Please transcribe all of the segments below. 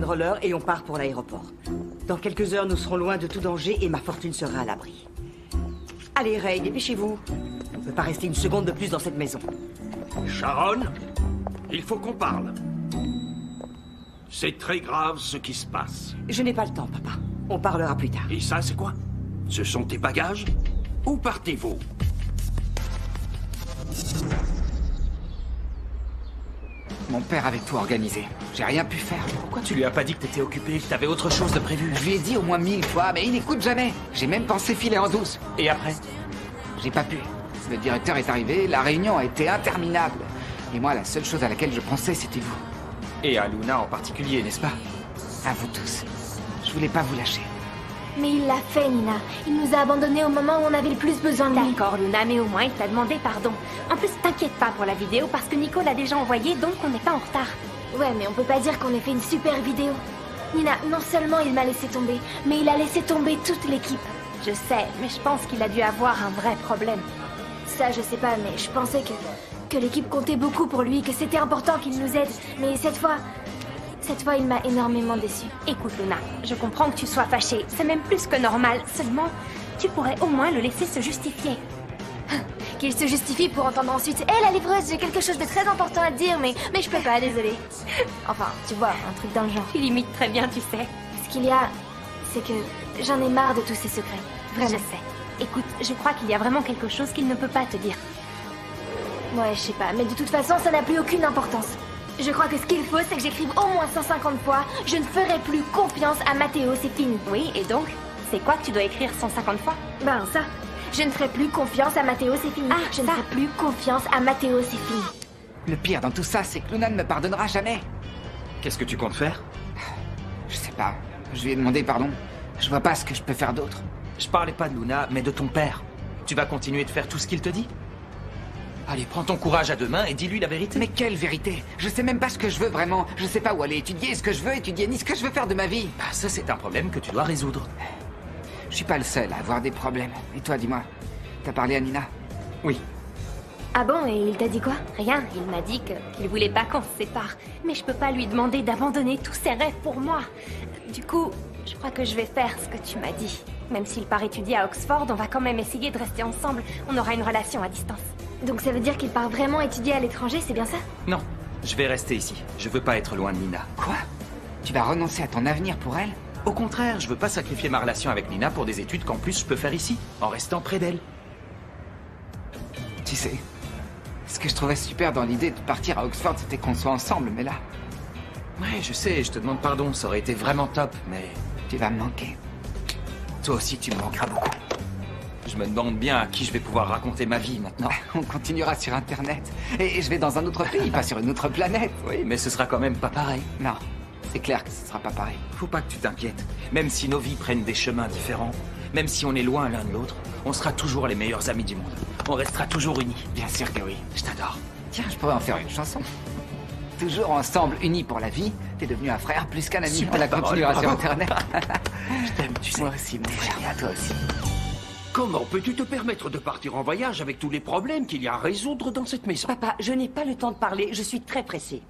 roller et on part pour l'aéroport. Dans quelques heures, nous serons loin de tout danger et ma fortune sera à l'abri. Allez, Ray, dépêchez-vous. On ne peut pas rester une seconde de plus dans cette maison. Sharon, il faut qu'on parle. C'est très grave ce qui se passe. Je n'ai pas le temps, papa. On parlera plus tard. Et ça, c'est quoi? Ce sont tes bagages? Où partez-vous? Mon père avait tout organisé. J'ai rien pu faire. Pourquoi tu lui as pas dit que t'étais occupé, que t'avais autre chose de prévu? Je lui ai dit au moins 1000 fois, mais il n'écoute jamais. J'ai même pensé filer en douce. Et après? J'ai pas pu. Le directeur est arrivé, la réunion a été interminable. Et moi, la seule chose à laquelle je pensais, c'était vous. Et à Luna en particulier, n'est-ce pas? À vous tous. Je voulais pas vous lâcher. Mais il l'a fait, Nina. Il nous a abandonnés au moment où on avait le plus besoin de lui. D'accord, Luna, mais au moins il t'a demandé pardon. En plus, t'inquiète pas pour la vidéo parce que Nico l'a déjà envoyée, donc on n'est pas en retard. Ouais, mais on peut pas dire qu'on ait fait une super vidéo. Nina, non seulement il m'a laissé tomber, mais il a laissé tomber toute l'équipe. Je sais, mais je pense qu'il a dû avoir un vrai problème. Ça, je sais pas, mais je pensais que l'équipe comptait beaucoup pour lui, que c'était important qu'il nous aide. Mais cette fois, il m'a énormément déçue. Écoute, Luna, je comprends que tu sois fâchée. C'est même plus que normal. Seulement, tu pourrais au moins le laisser se justifier. Qu'il se justifie pour entendre ensuite « Hé, la livreuse, j'ai quelque chose de très important à te dire, mais je peux pas, désolée. » Enfin, tu vois, un truc dans le genre. Tu limites très bien, tu sais. Ce qu'il y a, c'est que j'en ai marre de tous ces secrets. Vraiment. Je sais. Écoute, je crois qu'il y a vraiment quelque chose qu'il ne peut pas te dire. Ouais, je sais pas, mais de toute façon, ça n'a plus aucune importance. Je crois que ce qu'il faut, c'est que j'écrive au moins 150 fois « Je ne ferai plus confiance à Matteo, c'est fini. » Oui, et donc, c'est quoi que tu dois écrire 150 fois? Ben ça. Je ne ferai plus confiance à Matteo, c'est fini. Ah, je ne ferai plus confiance à Matteo, c'est fini. Le pire dans tout ça, c'est que Luna ne me pardonnera jamais. Qu'est-ce que tu comptes faire? Je sais pas. Je lui ai demandé pardon. Je vois pas ce que je peux faire d'autre. Je parlais pas de Luna, mais de ton père. Tu vas continuer de faire tout ce qu'il te dit? Allez, prends ton courage à deux mains et dis-lui la vérité. Mais quelle vérité? Je sais même pas ce que je veux vraiment. Je sais pas où aller étudier ce que je veux étudier, ni ce que je veux faire de ma vie. Bah, ça, c'est un problème que tu dois résoudre. Je suis pas le seul à avoir des problèmes. Et toi, dis-moi, t'as parlé à Nina? Oui. Ah bon, et il t'a dit quoi? Rien, il m'a dit qu'il voulait pas qu'on se sépare. Mais je peux pas lui demander d'abandonner tous ses rêves pour moi. Du coup, je crois que je vais faire ce que tu m'as dit. Même s'il part étudier à Oxford, on va quand même essayer de rester ensemble. On aura une relation à distance. Donc ça veut dire qu'il part vraiment étudier à l'étranger, c'est bien ça? Non, je vais rester ici. Je veux pas être loin de Nina. Quoi? Tu vas renoncer à ton avenir pour elle? Au contraire, je veux pas sacrifier ma relation avec Nina pour des études qu'en plus je peux faire ici, en restant près d'elle. Tu sais, ce que je trouvais super dans l'idée de partir à Oxford, c'était qu'on soit ensemble, mais là... Ouais, je sais, je te demande pardon, ça aurait été vraiment top, mais... Tu vas me manquer. Toi aussi, tu me manqueras beaucoup. Je me demande bien à qui je vais pouvoir raconter ma vie maintenant. On continuera sur Internet. Et je vais dans un autre pays, pas sur une autre planète. Oui, mais ce sera quand même pas pareil. Non, c'est clair que ce sera pas pareil. Faut pas que tu t'inquiètes. Même si nos vies prennent des chemins différents, même si on est loin l'un de l'autre, on sera toujours les meilleurs amis du monde. On restera toujours unis. Bien sûr que oui. Je t'adore. Tiens, je pourrais en faire une chanson. Toujours ensemble, unis pour la vie. T'es devenu un frère plus qu'un ami. Super On la parole, continuera sur bravo. Internet. Je t'aime, tu sais. Moi aussi, mon frère. Et à toi aussi. Comment peux-tu te permettre de partir en voyage avec tous les problèmes qu'il y a à résoudre dans cette maison? Papa, je n'ai pas le temps de parler, je suis très pressée.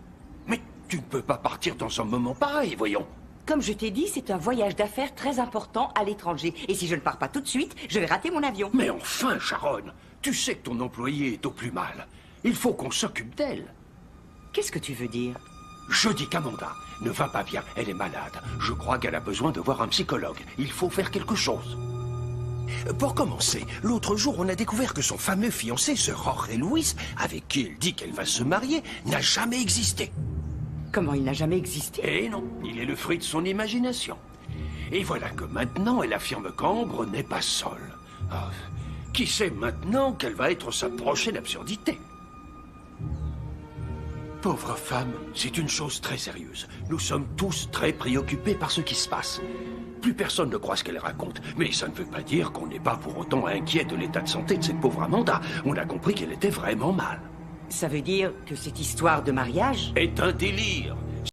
Mais tu ne peux pas partir dans un moment pareil, voyons. Comme je t'ai dit, c'est un voyage d'affaires très important à l'étranger. Et si je ne pars pas tout de suite, je vais rater mon avion. Mais enfin, Sharon, tu sais que ton employée est au plus mal. Il faut qu'on s'occupe d'elle. Qu'est-ce que tu veux dire? Je dis qu'Amanda ne va pas bien, elle est malade. Je crois qu'elle a besoin de voir un psychologue. Il faut faire quelque chose. Pour commencer, l'autre jour, on a découvert que son fameux fiancé, ce Jorge Luis, avec qui elle dit qu'elle va se marier, n'a jamais existé. Comment il n'a jamais existé? Eh non, il est le fruit de son imagination. Et voilà que maintenant, elle affirme qu'Ambre n'est pas seule. Ah, qui sait maintenant quelle va être sa prochaine absurdité? Pauvre femme, c'est une chose très sérieuse. Nous sommes tous très préoccupés par ce qui se passe. Plus personne ne croit ce qu'elle raconte, mais ça ne veut pas dire qu'on n'est pas pour autant inquiet de l'état de santé de cette pauvre Amanda. On a compris qu'elle était vraiment mal. Ça veut dire que cette histoire de mariage... Est un délire.